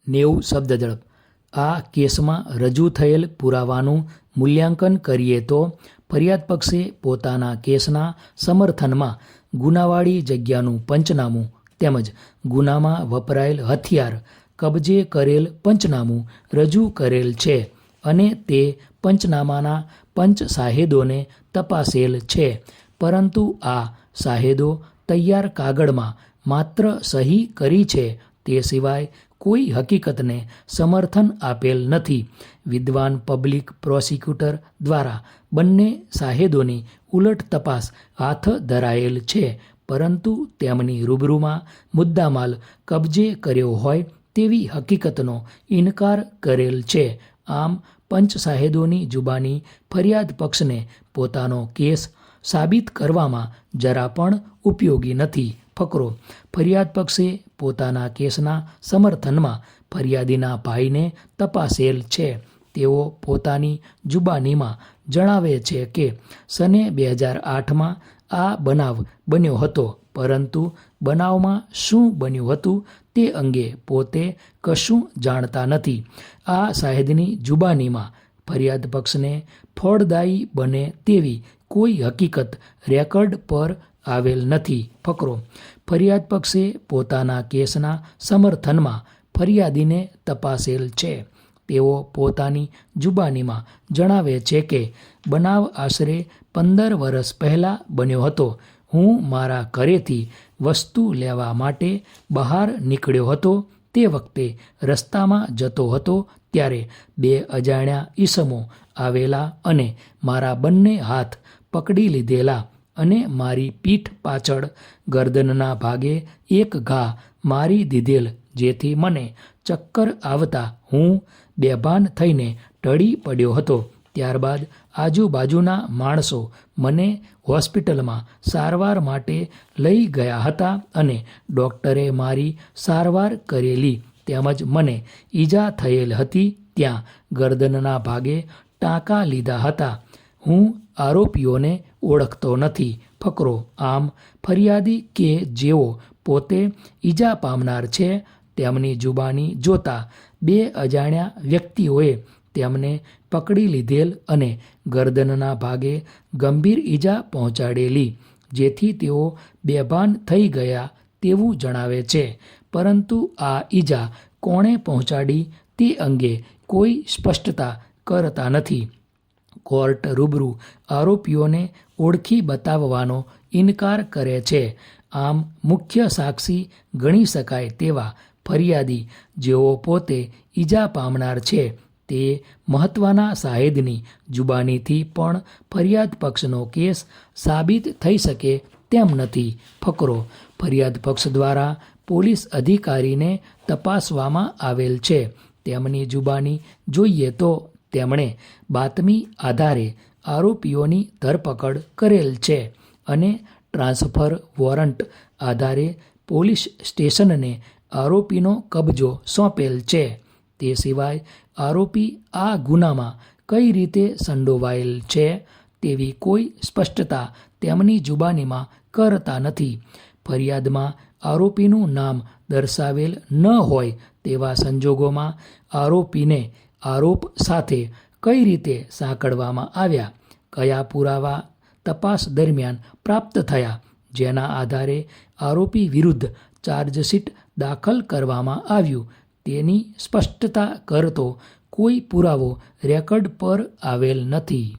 90 શબ્દઝડપ. આ કેસમાં રજૂ થયેલ પુરાવાનું મૂલ્યાંકન કરીએ તો ફરિયાદ પક્ષે પોતાના કેસના સમર્થનમાં ગુનાવાળી જગ્યાનું પંચનામું તેમજ ગુનામાં વપરાયેલ હથિયાર કબજે કરેલ પંચનામું રજૂ કરેલ છે અને તે પંચનામાના પંચ સાહેદોને તપાસેલ છે, પરંતુ આ સાહેદો તૈયાર કાગળમાં માત્ર સહી કરી છે, તે સિવાય કોઈ હકીકતને સમર્થન આપેલ નથી. વિદ્વાન પબ્લિક પ્રોસિક્યુટર દ્વારા બંને સાહેદોની ઉલટ તપાસ હાથ ધરાયેલ છે, પરંતુ તેમની રૂબરૂમાં મુદ્દામાલ કબજે કર્યો હોય તેવી હકીકતનો ઇનકાર કરેલ છે. આમ પંચ સાહેદોની જુબાની ફરિયાદ પક્ષને પોતાનો કેસ સાબિત કરવામાં જરા પણ ઉપયોગી નથી. ફકરો. ફરિયાદ પક્ષે પોતાના કેસના સમર્થનમાં ફરિયાદીના ભાઈને તપાસેલ છે. તેઓ પોતાની જુબાનીમાં જણાવે છે કે સને 2008માં આ બનાવ બન્યો હતો, પરંતુ બનાવમાં શું બન્યું હતું તે અંગે પોતે કશું જાણતા નથી. આ સાહેદની જુબાનીમાં ફરિયાદ પક્ષને ફળદાયી બને તેવી કોઈ હકીકત રેકર્ડ પર આવેલ નથી. ફકરો. ફરિયાદ પક્ષે પોતાના કેસના સમર્થનમાં ફરિયાદીને તપાસેલ છે. તેઓ પોતાની જુબાનીમાં જણાવે છે કે બનાવ આશરે 15 વર્ષ પહેલાં બન્યો હતો. હું મારા ઘરેથી વસ્તુ લેવા માટે બહાર નીકળ્યો હતો. તે વખતે રસ્તામાં જતો હતો ત્યારે 2 અજાણ્યા ઈસમો આવેલા અને મારા બંને હાથ પકડી લીધેલા અને મારી પીઠ પાછળ ગરદનના ભાગે એક ઘા મારી દીધેલ, જેથી મને ચક્કર આવતા હું બેભાન થઈને ઢળી પડ્યો હતો. ત્યારબાદ આજુબાજુના માણસો મને હોસ્પિટલમાં સારવાર માટે લઈ ગયા હતા અને ડૉક્ટરે મારી સારવાર કરેલી, તેમજ મને ઈજા થયેલ હતી ત્યાં ગરદનના ભાગે ટાંકા લીધા હતા. હું આરોપીઓને ઓળખતો નથી. ફકરો. આમ ફરિયાદી કે જેઓ પોતે ઈજા પામનાર છે તેમની જુબાની જોતા 2 અજાણ્યા વ્યક્તિઓએ તેમને પકડી લીધેલ અને ગરદનના ભાગે ગંભીર ઈજા પહોંચાડેલી, જેથી તેઓ બેભાન થઈ ગયા તેવું જણાવે છે, પરંતુ આ ઈજા કોણે પહોંચાડી તે અંગે કોઈ સ્પષ્ટતા કરતા નથી. કોર્ટ રૂબરૂ આરોપીઓને ઓળખી બતાવવાનો ઇનકાર કરે છે. આમ મુખ્ય સાક્ષી ગણી શકાય તેવા ફરિયાદી જેઓ પોતે ઈજા પામનાર છે તે મહત્ત્વના સાહેદની જુબાનીથી પણ ફરિયાદ પક્ષનો કેસ સાબિત થઈ શકે તેમ નથી. ફકરો. ફરિયાદ પક્ષ દ્વારા પોલીસ અધિકારીને તપાસવામાં આવેલ છે. તેમની જુબાની જોઈએ તો તેમણે બાતમી આધારે આરોપીઓની ધરપકડ કરેલ છે અને ટ્રાન્સફર વોરંટ આધારે પોલીસ સ્ટેશનને આરોપીનો કબજો સોંપેલ છે. તે સિવાય આરોપી આ ગુનામાં કઈ રીતે સંડોવાયેલ છે તેવી કોઈ સ્પષ્ટતા તેમની જુબાનીમાં કરતા નથી. ફરિયાદમાં આરોપીનું નામ દર્શાવેલ ન હોય તેવા સંજોગોમાં આરોપીને આરોપ સાથે કઈ રીતે સાંકળવામાં આવ્યા, કયા પુરાવા તપાસ દરમિયાન પ્રાપ્ત થયા, જેના આધારે આરોપી વિરુદ્ધ ચાર્જશીટ દાખલ કરવામાં આવ્યું, તેની સ્પષ્ટતા કરતો કોઈ પુરાવો રેકર્ડ પર આવેલ નથી.